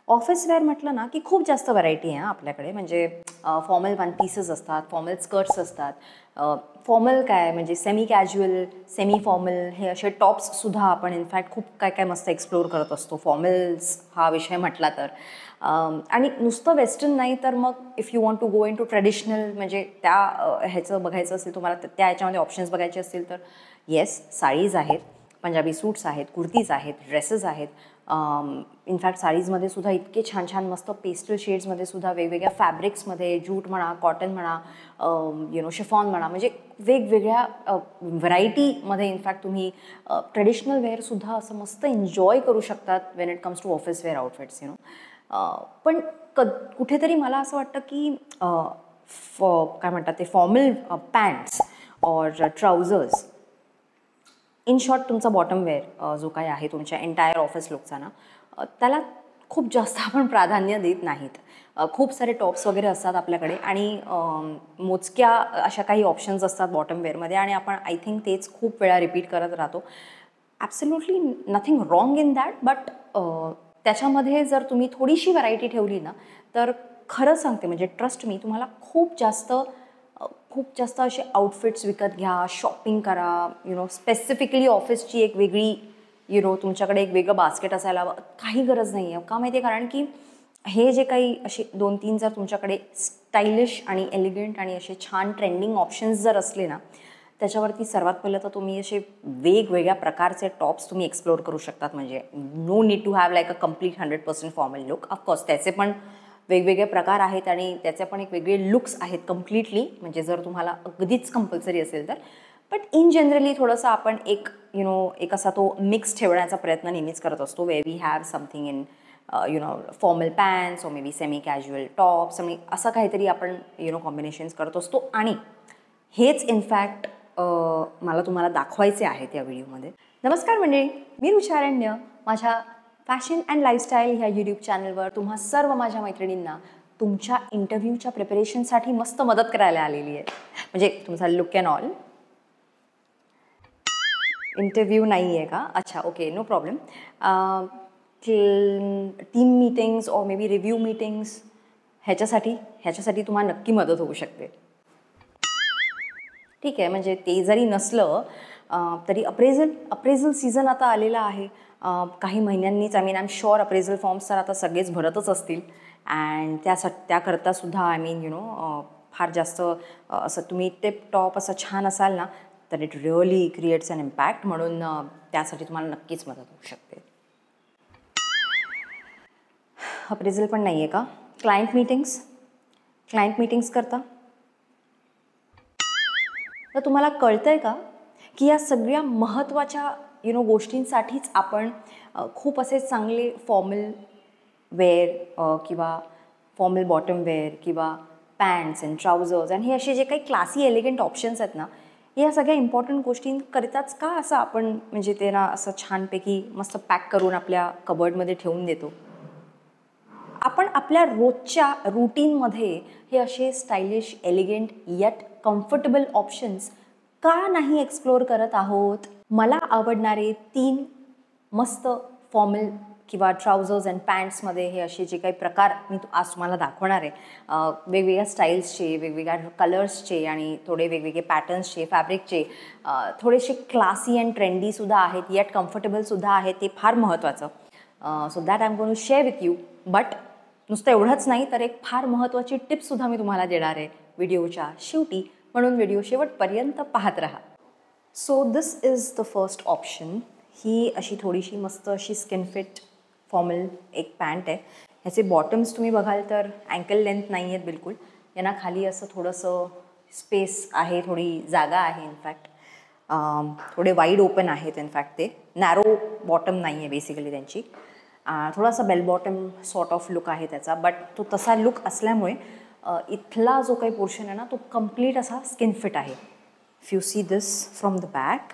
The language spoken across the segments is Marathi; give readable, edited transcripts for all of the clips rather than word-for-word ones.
ऑफिस वेअर म्हटलं ना की खूप जास्त व्हरायटी आहे आपल्याकडे. म्हणजे फॉर्मल वन पीसेस असतात, फॉर्मल स्कर्ट्स असतात, फॉर्मल काय म्हणजे सेमी कॅज्युअल, सेमी फॉर्मल हे असे टॉप्ससुद्धा आपण इनफॅक्ट खूप काय काय मस्त एक्सप्लोअर करत असतो फॉर्मल्स हा विषय म्हटला तर. आणि नुसतं वेस्टर्न नाही तर मग if you want to go into traditional म्हणजे त्या ह्याचं बघायचं असेल तुम्हाला, त्या ह्याच्यामध्ये ऑप्शन्स बघायचे असतील तर येस, साडीज आहेत, पंजाबी सूट्स आहेत, कुर्तीज आहेत, ड्रेसेस आहेत. इनफॅक्ट साडीजमध्ये सुद्धा इतके छान छान मस्त पेस्टल शेड्समध्ये सुद्धा वेगवेगळ्या फॅब्रिक्समध्ये, ज्यूट म्हणा, कॉटन म्हणा, शिफॉन म्हणा, म्हणजे वेगवेगळ्या व्हरायटीमध्ये इनफॅक्ट तुम्ही ट्रेडिशनल वेअरसुद्धा असं मस्त एन्जॉय करू शकतात when it comes to office wear outfits पण कुठेतरी मला असं वाटतं की काय म्हणतात ते formal pants or trousers, in short तुमचा बॉटम वेअर जो काही आहे तुमच्या एंटायर ऑफिस लुकचा ना, त्याला खूप जास्त आपण प्राधान्य देत नाहीत. खूप सारे टॉप्स वगैरे असतात आपल्याकडे आणि मोजक्या अशा काही ऑप्शन्स असतात बॉटम वेअरमध्ये आणि आपण आय थिंक तेच खूप वेळा रिपीट करत राहतो. Absolutely nothing wrong in that, but त्याच्यामध्ये जर तुम्ही थोडीशी व्हरायटी ठेवली ना तर खरं सांगते म्हणजे ट्रस्ट मी, तुम्हाला खूप जास्त असे आउटफिट्स विकत घ्या, शॉपिंग करा, स्पेसिफिकली ऑफिसची एक वेगळी तुमच्याकडे एक वेगळं बास्केट असायला काही गरज नाही आहे. का माहिती आहे? कारण की हे जे काही असे 2-3 जर तुमच्याकडे स्टायलिश आणि एलिगंट आणि असे छान ट्रेंडिंग ऑप्शन्स जर असले ना, त्याच्यावरती सर्वात पहिलं तर तुम्ही असे वेगवेगळ्या प्रकारचे टॉप्स तुम्ही एक्सप्लोअर करू शकतात. म्हणजे no need to have like a complete 100% formal look. Of course त्याचे पण वेगवेगळे प्रकार आहेत आणि त्याचे पण एक वेगळे लुक्स आहेत कम्प्लिटली, म्हणजे जर तुम्हाला अगदीच कंपल्सरी असेल तर. बट इन जनरली थोडंसं आपण एक असा तो मिक्स ठेवण्याचा प्रयत्न नेहमीच करत असतो, way we have something in formal pants or maybe semi casual tops आणि असं काहीतरी आपण कॉम्बिनेशन्स करत असतो. आणि हेच इनफॅक्ट मला तुम्हाला दाखवायचे आहेत या व्हिडिओमध्ये. नमस्कार मंडळी, मी रुचारण्य. माझ्या फॅशन अँड लाईफस्टाईल ह्या यूट्यूब चॅनलवर तुम्हा सर्व माझ्या मैत्रिणींना तुमच्या इंटरव्ह्यूच्या प्रिपरेशनसाठी मस्त मदत करायला आलेली आहे. म्हणजे तुमचा लुक अँड ऑल. इंटरव्ह्यू नाही आहे का? अच्छा, okay, no problem. Team meetings और मे बी रिव्ह्यू मीटिंग्स ह्याच्यासाठी तुम्हाला नक्की मदत होऊ शकते. ठीक आहे, म्हणजे ते जरी नसलं तरी अप्रेझल सीझन आता आलेला आहे. काही महिन्यांनीच I am sure appraisal forms तर आता सगळेच भरतच असतील. अँड त्याकरतासुद्धा फार जास्त असं तुम्ही टिप टॉप असं छान असाल ना तर it really creates an impact. म्हणून त्यासाठी तुम्हाला नक्कीच मदत होऊ शकते. अप्रेझल पण नाही आहे का? क्लायंट मीटिंग्स करता? तर तुम्हाला कळतं आहे का की या सगळ्या महत्त्वाच्या गोष्टींसाठीच आपण खूप असे चांगले फॉर्मल वेअर किंवा फॉर्मल बॉटम वेअर किंवा पॅन्ट्स अँड ट्राउझर्स आणि हे असे जे काही क्लासी एलिगंट ऑप्शन्स आहेत ना, या सगळ्या इम्पॉर्टंट गोष्टींकरिताच का असं आपण म्हणजे ते ना असं छानपैकी मस्त पॅक करून आपल्या कबर्डमध्ये ठेवून देतो. आपण आपल्या रोजच्या रूटीनमध्ये हे असे stylish, elegant eight comfortable options का नाही एक्सप्लोअर करत आहोत? मला आवडणारे 3 मस्त फॉर्मल किंवा ट्राउझर्स अँड पॅन्ट्समध्ये हे असे जे काही प्रकार मी आज तुम्हाला दाखवणार आहे, वेगवेगळ्या स्टाईल्सचे, वेगवेगळ्या कलर्सचे आणि थोडे वेगवेगळे पॅटर्न्सचे, फॅब्रिकचे, थोडेसे क्लासी अँड ट्रेंडीसुद्धा आहेत, येट कम्फर्टेबलसुद्धा आहेत. ते फार महत्त्वाचं. So that I am going to share with you. But नुसतं एवढंच नाही तर एक फार महत्त्वाची टिप्ससुद्धा मी तुम्हाला देणार आहे व्हिडिओच्या शेवटी. म्हणून व्हिडिओ शेवटपर्यंत पाहत राहा. So this is the first option. ही अशी थोडीशी मस्त अशी स्किन फिट फॉर्मल एक पॅन्ट आहे. ह्याचे बॉटम्स तुम्ही बघाल तर अँकल लेंथ नाही आहेत बिलकुल. यांना खाली असं थोडंसं स्पेस आहे, थोडी जागा आहे. इनफॅक्ट थोडे वाईड ओपन आहेत. इनफॅक्ट ते नॅरो बॉटम नाही आहे बेसिकली त्यांची. थोडासा bell bottom sort of look आहे त्याचा. बट तो तसा लुक असल्यामुळे इथला जो काही पोर्शन आहे ना तो कम्प्लीट असा स्किन फिट आहे. If you see this from the back.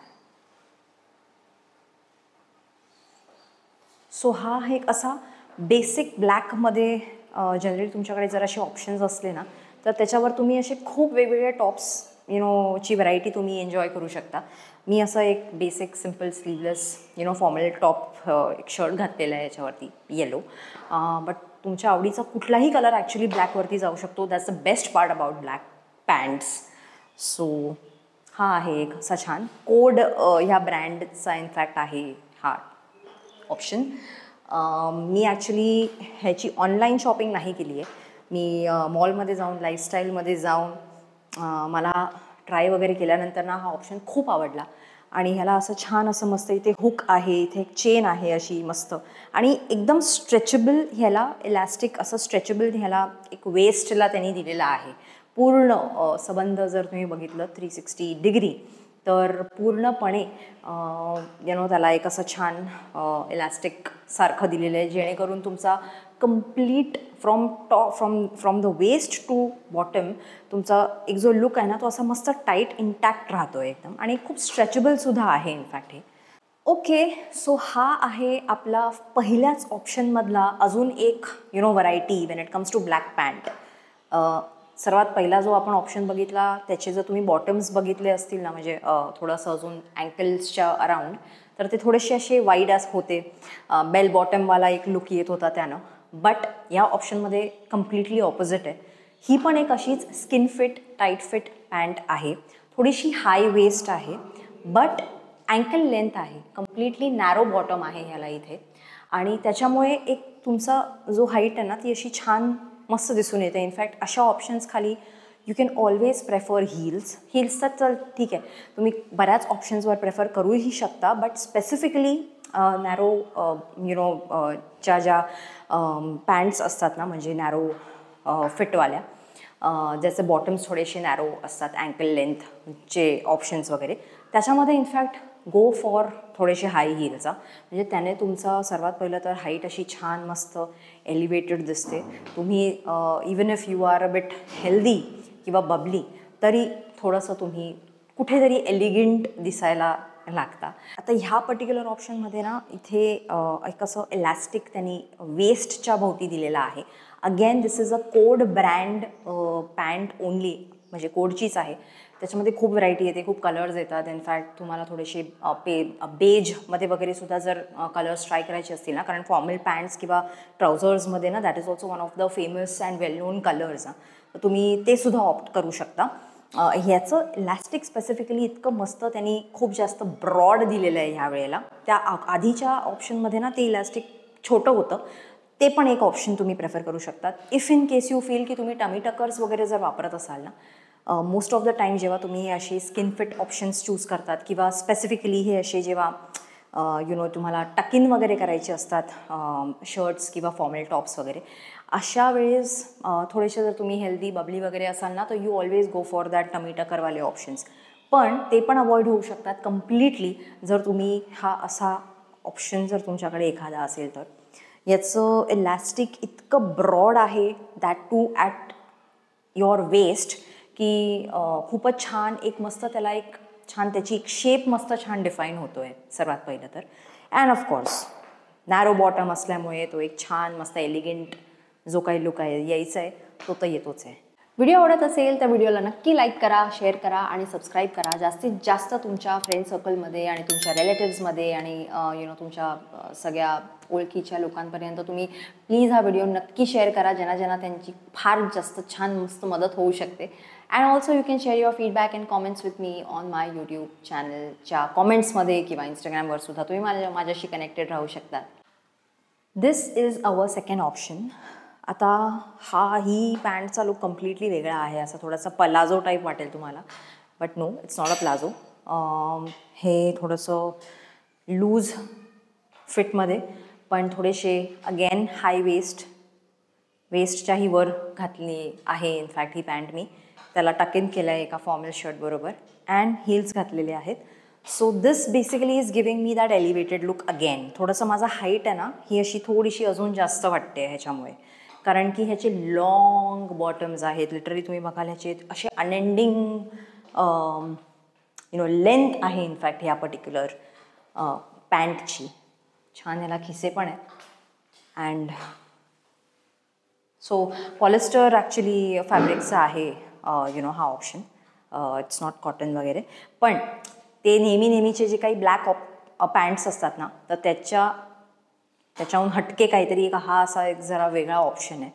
So हा एक असा बेसिक ब्लॅकमध्ये जनरली तुमच्याकडे जर असे ऑप्शन्स असले ना तर त्याच्यावर तुम्ही असे खूप वेगवेगळे टॉप्स ची व्हरायटी तुम्ही एन्जॉय करू शकता. मी असं एक basic simple sleeveless formal top एक शर्ट घातलेला आहे याच्यावरती येलो. बट तुमच्या आवडीचा कुठलाही कलर ॲक्च्युली ब्लॅकवरती जाऊ शकतो. That's the best part about black pants. So हा आहे एक असा छान कोड ह्या ब्रँडचा इनफॅक्ट आहे हा ऑप्शन. मी ॲक्च्युली ह्याची ऑनलाईन शॉपिंग नाही केली आहे. मी मॉलमध्ये जाऊन लाईफस्टाईलमध्ये जाऊन मला ट्राय वगैरे केल्यानंतर ना हा ऑप्शन खूप आवडला. आणि ह्याला असं छान असं मस्त इथे हुक आहे, इथे एक चेन आहे अशी मस्त आणि एकदम स्ट्रेचेबल. ह्याला इलॅस्टिक असं स्ट्रेचेबल ह्याला एक वेस्टला त्यांनी दिलेला आहे. पूर्ण संबंध जर तुम्ही बघितलं 360 डिग्री तर पूर्णपणे त्याला एक असं छान इलॅस्टिक सारखं दिलेलं आहे जेणेकरून तुमचा complete from the waist to bottom तुमचा एक जो लुक आहे ना तो असा मस्त टाईट इंटॅक्ट राहतो एकदम आणि खूप स्ट्रेचेबलसुद्धा आहे इनफॅक्ट हे. ओके, सो हा आहे आपला पहिल्याच ऑप्शनमधला अजून एक variety when it comes to black pant. सर्वात पहिला जो आपण ऑप्शन बघितला त्याचे जर तुम्ही बॉटम्स बघितले असतील ना म्हणजे थोडंसं अजून अँकल्सच्या अराउंड तर ते थोडेसे असे वाईड होते. बेल बॉटमवाला एक लुक येत होता त्यानं. बट या ऑप्शनमध्ये कम्प्लिटली ऑपोजिट आहे. ही पण एक अशीच skin fit tight fit pant आहे. थोडीशी हाय वेस्ट आहे बट अँकल लेंथ आहे. कम्प्लिटली नॅरो बॉटम आहे ह्याला इथे आणि त्याच्यामुळे एक तुमचा जो हाईट आहे ना ती अशी छान मस्त दिसून येते. इनफॅक्ट अशा ऑप्शन्स खाली you can always prefer hills तर चल ठीक आहे तुम्ही बऱ्याच ऑप्शन्सवर प्रेफर करूही शकता. बट स्पेसिफिकली नॅरो च्या ज्या पॅन्ट्स असतात ना म्हणजे नॅरो फिटवाल्या ज्याचे बॉटम्स थोडेसे नॅरो असतात अँकल लेंथचे ऑप्शन्स वगैरे त्याच्यामध्ये इनफॅक्ट गो फॉर थोडेसे हाय हिलचा म्हणजे त्याने तुमचा सर्वात पहिलं तर हाईट अशी छान मस्त एलिव्हेटेड दिसते. तुम्ही even if you are a bit healthy किंवा बबली तरी थोडंसं तुम्ही कुठेतरी एलिगंट दिसायला लागता. आता ह्या पर्टिक्युलर ऑप्शनमध्ये ना इथे एक असं इलॅस्टिक त्यांनी वेस्टच्या भोवती दिलेलं आहे. Again this is a code brand pant only म्हणजे कोडचीच आहे. त्याच्यामध्ये खूप व्हरायटी येते, खूप कलर्स येतात. इनफॅक्ट तुम्हाला थोडेसे बेजमध्ये वगैरे सुद्धा जर कलर्स ट्राय करायचे असतील ना कारण फॉर्मल पॅन्ट्स किंवा ट्राउझर्समध्ये ना that is also one of the famous and well non colours. तर तुम्ही ते सुद्धा ऑप्ट करू शकता. ह्याचं इलॅस्टिक स्पेसिफिकली इतकं मस्त त्यांनी खूप जास्त ब्रॉड दिलेलं आहे ह्या वेळेला. त्या आधीच्या ऑप्शनमध्ये ना ते इलॅस्टिक छोटं होतं. ते पण एक ऑप्शन तुम्ही प्रेफर करू शकतात if in case you feel की तुम्ही टमी टकर्स वगैरे जर वापरत असाल ना. मोस्ट ऑफ द टाईम जेव्हा तुम्ही असे स्किन फिट ऑप्शन्स चूज करतात किंवा स्पेसिफिकली हे असे जेव्हा तुम्हाला टक इन वगैरे करायचे असतात शर्ट्स किंवा फॉर्मल टॉप्स वगैरे अशा वेळेस थोडेसे जर तुम्ही हेल्दी बबली वगैरे असाल ना तर you always go for that tummy टकरवाले ऑप्शन्स. पण ते पण अवॉइड होऊ शकतात कम्प्लिटली जर तुम्ही हा असा ऑप्शन जर तुमच्याकडे एखादा असेल तर. याचं इलॅस्टिक इतकं ब्रॉड आहे that too at your waist की खूपच छान एक मस्त त्याला एक छान त्याची एक शेप मस्त छान डिफाईन होतो आहे सर्वात पहिलं तर. अँड ऑफकोर्स नॅरो बॉटम असल्यामुळे तो एक छान मस्त एलिगंट जो काही लुक आहे यायचा आहे तो तर येतोच आहे. व्हिडिओ आवडत असेल तर व्हिडिओला नक्की लाईक करा, शेअर करा आणि सबस्क्राईब करा. जास्तीत जास्त तुमच्या फ्रेंड सर्कलमध्ये आणि तुमच्या रिलेटिव्समध्ये आणि तुमच्या सगळ्या ओळखीच्या लोकांपर्यंत तुम्ही प्लीज हा व्हिडिओ नक्की शेअर करा ज्यांना ज्यांना त्यांची फार जास्त छान मस्त मदत होऊ शकते. And also you can share your feedback and comments with me on my YouTube चॅनलच्या कॉमेंट्समध्ये किंवा इंस्टाग्रामवर सुद्धा तुम्ही माझ्याशी कनेक्टेड राहू शकता. दिस इज अवर सेकंड ऑप्शन. आता ही पॅन्टचा लुक कम्प्लिटली वेगळा आहे. असा थोडासा पलाझो टाईप वाटेल तुम्हाला but no it's not a palazzo. हे थोडंसं लूज फिटमध्ये पण थोडेसे अगेन हाय वेस्टच्याही वर घातली आहे इनफॅक्ट ही पॅन्ट. मी त्याला टक इन केलं आहे एका फॉर्मल शर्टबरोबर अँड हिल्स घातलेले आहेत. So this basically is giving me that elevated look again. थोडंसं माझा हाईट आहे ना ही अशी थोडीशी अजून जास्त वाटते ह्याच्यामुळे कारण की ह्याचे लॉंग बॉटम्स आहेत. लिटरली तुम्ही बघाल ह्याचे असे अनएंडिंग लेंथ आहे इनफॅक्ट ह्या पर्टिक्युलर पॅन्टची. छान ह्याला खिसे पण आहेत अँड सो पॉलिस्टर ॲक्च्युली फॅब्रिकचा आहे हा ऑप्शन. इट्स नॉट कॉटन वगैरे. पण ते नेहमीचे जे काही ब्लॅक पॅन्ट्स असतात ना, तर त्याच्याहून हटके काहीतरी हा असा एक जरा वेगळा ऑप्शन आहे.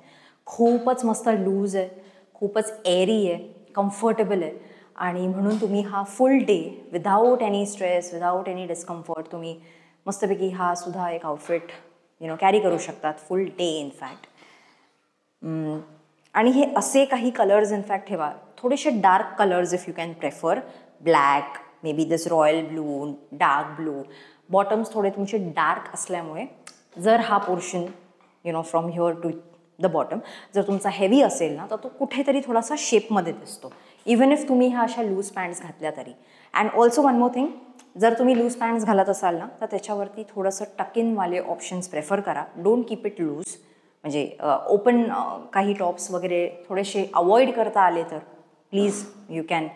खूपच मस्त लूज आहे, खूपच एअरी आहे, कम्फर्टेबल आहे आणि म्हणून तुम्ही हा फुल day without any stress, without any discomfort तुम्ही मस्तपैकी हा सुद्धा एक आउटफिट कॅरी करू शकतात फुल डे इनफॅक्ट. आणि हे असे काही कलर्स इनफॅक्ट ठेवा, थोडेसे dark colours if you can prefer, black, maybe this royal blue, dark blue. Bottoms थोडे तुमचे डार्क असल्यामुळे जर हा portion from here to the bottom जर तुमचा हेवी असेल ना, तर तो कुठेतरी थोडासा शेपमध्ये दिसतो, इवन इफ तुम्ही ह्या अशा लूज पॅन्ट्स घातल्या तरी. And also one more thing, जर तुम्ही लूज पॅन्ट्स घालत असाल ना, तर त्याच्यावरती थोडंसं टकिनवाले ऑप्शन्स प्रेफर करा. डोंट कीप इट लूज, म्हणजे ओपन काही टॉप्स वगैरे थोडेसे अवॉइड करता आले तर please you can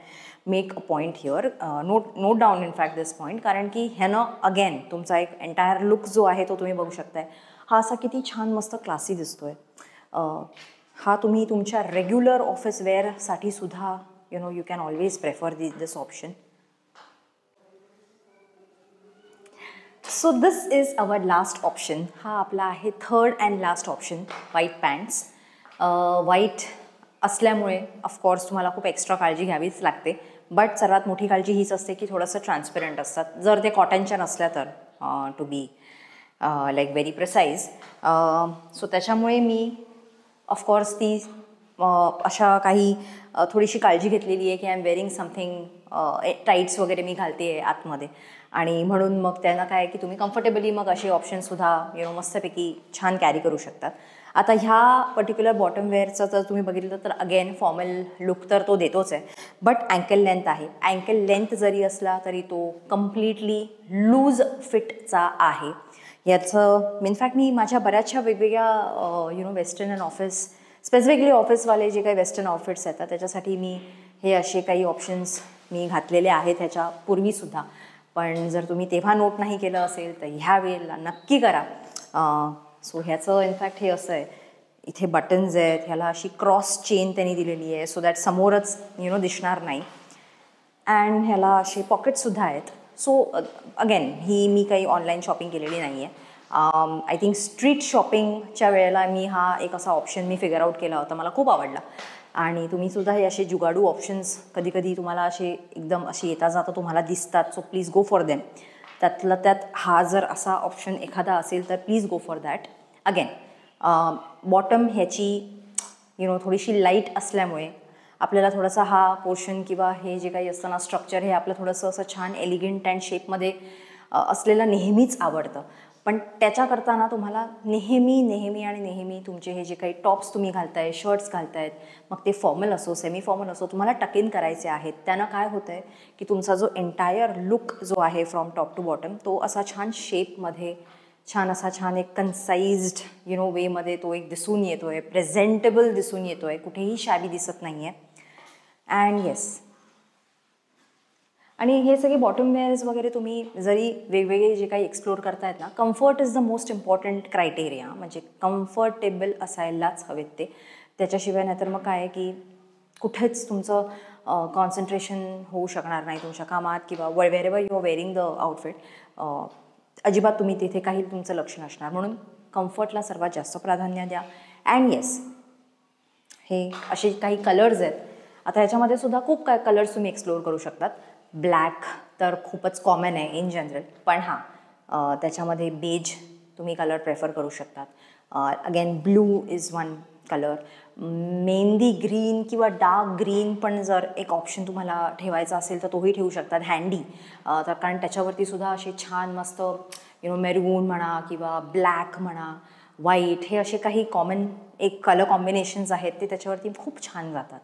make a point here. Note down in fact this point, कारण की ह्यानं अगेन तुमचा एक एंटायर लुक जो आहे तो तुम्ही बघू शकताय, हा असा किती छान मस्त क्लासी दिसतोय. हा तुम्ही तुमच्या रेग्युलर ऑफिस वेअरसाठी सुद्धा you can always prefer this option. So this is our last option. हा आपला आहे third and last option, white pants. White असल्यामुळे ऑफकोर्स तुम्हाला खूप एक्स्ट्रा काळजी घ्यावीच लागते, बट सर्वात मोठी काळजी हीच असते की थोडंसं ट्रान्सपरंट असतात. जर ते कॉटनच्या नसल्या तर to be like very precise. So त्याच्यामुळे मी ऑफकोर्स ती अशा काही थोडीशी काळजी घेतलेली आहे की I am wearing something, tights वगैरे मी घालते आहे आतमध्ये, आणि म्हणून मग त्यांना काय की तुम्ही कम्फर्टेबली मग असे ऑप्शनसुद्धा मस्तपैकी छान कॅरी करू शकतात. आता ह्या पर्टिक्युलर बॉटम वेअरचं जर तुम्ही बघितलं तर अगेन फॉर्मल लुक तर तो देतोच आहे, बट अँकल लेंथ आहे. अँकल लेंथ जरी असला तरी तो कम्प्लिटली लूज फिटचा आहे. याचं इनफॅक्ट मी माझ्या बऱ्याचशा वेगवेगळ्या वेस्टर्न अँड ऑफिस, स्पेसिफिकली ऑफिसवाले जे काही वेस्टर्न आउटफिट्स येतात त्याच्यासाठी मी हे असे काही ऑप्शन्स मी घातलेले आहेत ह्याच्या पूर्वीसुद्धा. पण जर तुम्ही तेव्हा नोट नाही केलं असेल तर ह्या वेळेला नक्की करा. सो ह्याचं इनफॅक्ट हे असं आहे, इथे बटन्स आहेत, ह्याला अशी क्रॉस चेन त्यांनी दिलेली आहे सो दॅट समोरच दिसणार नाही. अँड ह्याला असे पॉकेट्ससुद्धा आहेत. सो अगेन ही मी काही ऑनलाईन शॉपिंग केलेली नाही आहे. आय थिंक स्ट्रीट शॉपिंगच्या वेळेला मी हा एक असा ऑप्शन मी फिगर आउट केला होता, मला खूप आवडला. आणि तुम्हीसुद्धा हे असे जुगाडू ऑप्शन्स कधी कधी तुम्हाला असे एकदम असे येता जाता तुम्हाला दिसतात, so please go for them. त्यातला त्यात हा जर असा ऑप्शन एखादा असेल तर please go for that. Again bottom ह्याची थोडीशी लाईट असल्यामुळे आपल्याला थोडासा हा पोर्शन किंवा हे जे काही असतं ना स्ट्रक्चर, हे आपलं थोडंसं असं छान एलिगंट अँड शेपमध्ये असलेलं नेहमीच आवडतं. पण त्याच्याकरता ना तुम्हाला नेहमी तुमचे हे जे काही टॉप्स तुम्ही घालताय, शर्ट्स घालतायत, मग ते फॉर्मल असो सेमी फॉर्मल असो, तुम्हाला टक इन करायचे आहेत. त्यानं काय होतं आहे की तुमचा जो एंटायर लुक जो आहे फ्रॉम टॉप टू बॉटम तो असा छान शेपमध्ये, छान एक कन्साइज्ड वेमध्ये तो एक दिसून येतो आहे, प्रेझेंटेबल दिसून येतो आहे, कुठेही शॅबी दिसत नाही आहे. अँड येस, आणि हे सगळे बॉटम वेअर्स वगैरे तुम्ही जरी वेगवेगळे जे काही एक्सप्लोर करतायत ना, comfort is the most important criteria. म्हणजे कम्फर्टेबल असायलाच हवेत ते, त्याच्याशिवाय नाहीतर मग काय आहे की कुठेच तुमचं कॉन्सन्ट्रेशन होऊ शकणार नाही तुमच्या कामात, किंवा wherever you are wearing the outfit अजिबात तुम्ही तिथे काही तुमचं लक्ष नसणार. म्हणून कम्फर्टला सर्वात जास्त प्राधान्य द्या. अँड येस, हे असे काही कलर्स आहेत. आता ह्याच्यामध्ये सुद्धा खूप काय कलर्स तुम्ही एक्सप्लोर करू शकतात. ब्लॅक तर खूपच कॉमन आहे इन जनरल, पण हां त्याच्यामध्ये बेज तुम्ही कलर प्रेफर करू शकतात. Again blue is one colour. Mehndi green किंवा डार्क ग्रीन पण जर एक ऑप्शन तुम्हाला ठेवायचा असेल तर तोही ठेवू शकतात हँडी. तर कारण त्याच्यावरती सुद्धा असे छान मस्त मेरून म्हणा किंवा ब्लॅक म्हणा, व्हाईट, हे असे काही कॉमन एक कलर कॉम्बिनेशन्स आहेत ते त्याच्यावरती खूप छान जातात.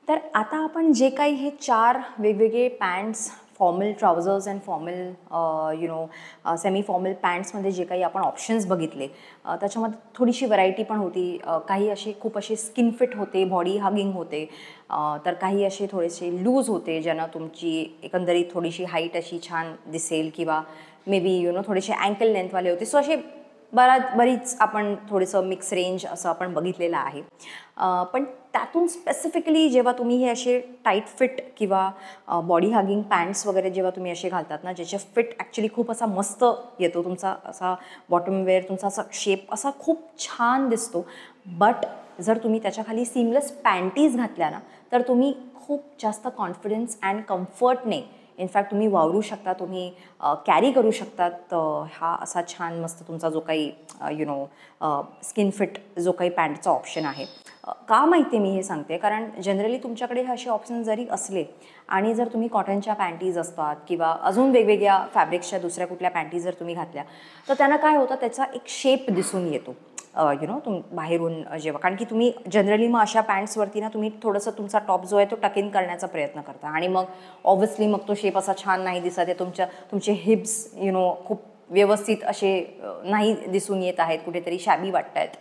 तर आता आपण जे काही हे 4 वेगवेगळे pants, formal trousers and formal semi formal पॅन्ट्समध्ये जे काही आपण ऑप्शन्स बघितले, त्याच्यामध्ये थोडीशी व्हरायटी पण होती. काही असे खूप असे स्किन फिट होते, बॉडी हगिंग होते, तर काही असे थोडेसे लूज होते ज्यांना तुमची एकंदरीत थोडीशी हाईट अशी छान दिसेल, किंवा मे बी थोडेसे अँकल लेंथवाले होते. सो असे बरीच आपण थोडंसं मिक्स रेंज असं आपण बघितलेलं आहे. पण त्यातून स्पेसिफिकली जेव्हा तुम्ही हे असे टाईट फिट किंवा बॉडी हगिंग पॅन्ट्स वगैरे जेव्हा तुम्ही असे घालतात ना, ज्याचे फिट ॲक्च्युली खूप असा मस्त येतो, तुमचा असा बॉटम वेअर, तुमचा असा शेप असा खूप छान दिसतो. बट जर तुम्ही त्याच्याखाली सीमलेस पॅन्टीज घातल्या ना, तर तुम्ही खूप जास्त कॉन्फिडन्स अँड कम्फर्टने इनफॅक्ट तुम्ही वावरू शकता, तुम्ही कॅरी करू शकतात हा असा छान मस्त तुमचा जो काही स्किन फिट जो काही पॅन्टचा ऑप्शन आहे. का माहिती मी हे सांगते, कारण जनरली तुमच्याकडे हे असे ऑप्शन जरी असले आणि जर तुम्ही कॉटनच्या पॅन्टीज असतात किंवा अजून वेगवेगळ्या फॅब्रिक्सच्या दुसऱ्या कुठल्या पॅन्टीज जर तुम्ही घातल्या, तर त्यांना काय होतं, त्याचा एक शेप दिसून येतो बाहेरून जेव्हा, कारण की तुम्ही जनरली मग अशा पॅन्ट्सवरती ना तुम्ही थोडंसं तुमचा टॉप जो आहे तो टक इन करण्याचा प्रयत्न करता आणि मग ऑब्व्हियसली मग तो शेप असा छान नाही दिसत आहे, तुमचे हिप्स खूप व्यवस्थित असे नाही दिसून येत आहेत, कुठेतरी शॅबी वाटत आहेत,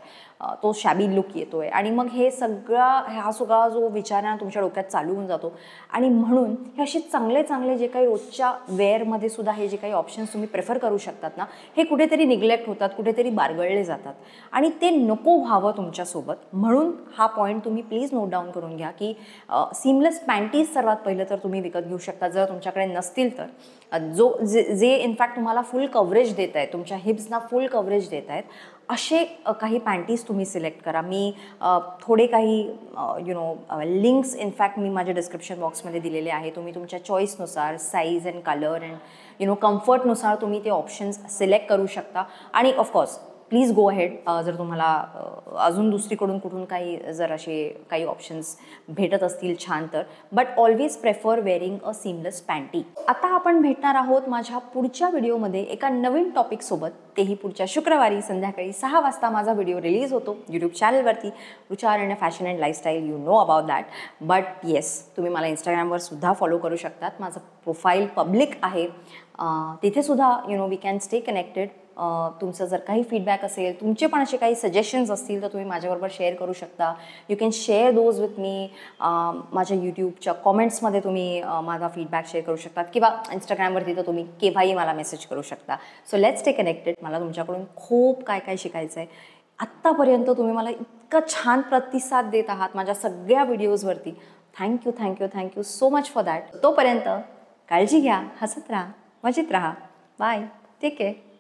तो शॅबी लुक येतो आहे. आणि मग हा सगळा जो विचार ना तुमच्या डोक्यात चालू होऊन जातो. आणि म्हणून हे असे चांगले चांगले जे काही रोजच्या वेअरमध्ये सुद्धा हे जे काही ऑप्शन्स तुम्ही प्रेफर करू शकतात ना, हे कुठेतरी निग्लेक्ट होतात, कुठेतरी बारगळले जातात आणि ते नको व्हावं तुमच्यासोबत. म्हणून हा पॉईंट तुम्ही प्लीज नोट डाऊन करून घ्या की सीमलेस पॅन्टीज सर्वात पहिलं तर तुम्ही विकत घेऊ शकता, जर तुमच्याकडे नसतील तर. जे इनफॅक्ट तुम्हाला फुल कव्हरेज देत आहेत, तुमच्या हिप्सना फुल कव्हरेज देत आहेत, असे काही पॅन्टीज तुम्ही सिलेक्ट करा. मी थोडे काही लिंक्स इनफॅक्ट मी माझ्या डिस्क्रिप्शन बॉक्समध्ये दिलेले आहे. तुम्ही तुमच्या चॉईसनुसार साईज अँड कलर अँड कम्फर्टनुसार तुम्ही ते ऑप्शन्स सिलेक्ट करू शकता. आणि ऑफकोर्स प्लीज गो अहेड, जर तुम्हाला अजून दुसरीकडून कुठून काही जर असे काही ऑप्शन्स भेटत असतील छान तर. But always prefer wearing a seamless panty. आता आपण भेटणार आहोत माझ्या पुढच्या व्हिडिओमध्ये एका नवीन टॉपिकसोबत. तेही पुढच्या शुक्रवारी संध्याकाळी 6 वाजता माझा व्हिडिओ रिलीज होतो यूट्यूब चॅनलवरती, रुचार and fashion and lifestyle. You know about that. But yes, तुम्ही मला इंस्टाग्रामवर सुद्धा फॉलो करू शकतात. माझं प्रोफाईल पब्लिक आहे, तिथे सुद्धा वी कॅन स्टे कनेक्टेड. तुमचं जर काही फीडबॅक असेल, तुमचे पण असे काही सजेशन्स असतील तर तुम्ही माझ्याबरोबर शेअर करू शकता. You can share those with me. माझ्या यूट्यूबच्या कॉमेंट्समध्ये तुम्ही माझा फीडबॅक शेअर करू शकतात किंवा इंस्टाग्रामवरती तर तुम्ही केव्हाही मला मेसेज करू शकता. So let's stay connected. मला तुमच्याकडून खूप काय काय शिकायचं आहे. आत्तापर्यंत तुम्ही मला इतकं छान प्रतिसाद देत आहात माझ्या सगळ्या व्हिडिओजवरती. Thank you thank you thank you so much for that. तोपर्यंत काळजी घ्या, हसत राहा, मजेत राहा. Bye, take care.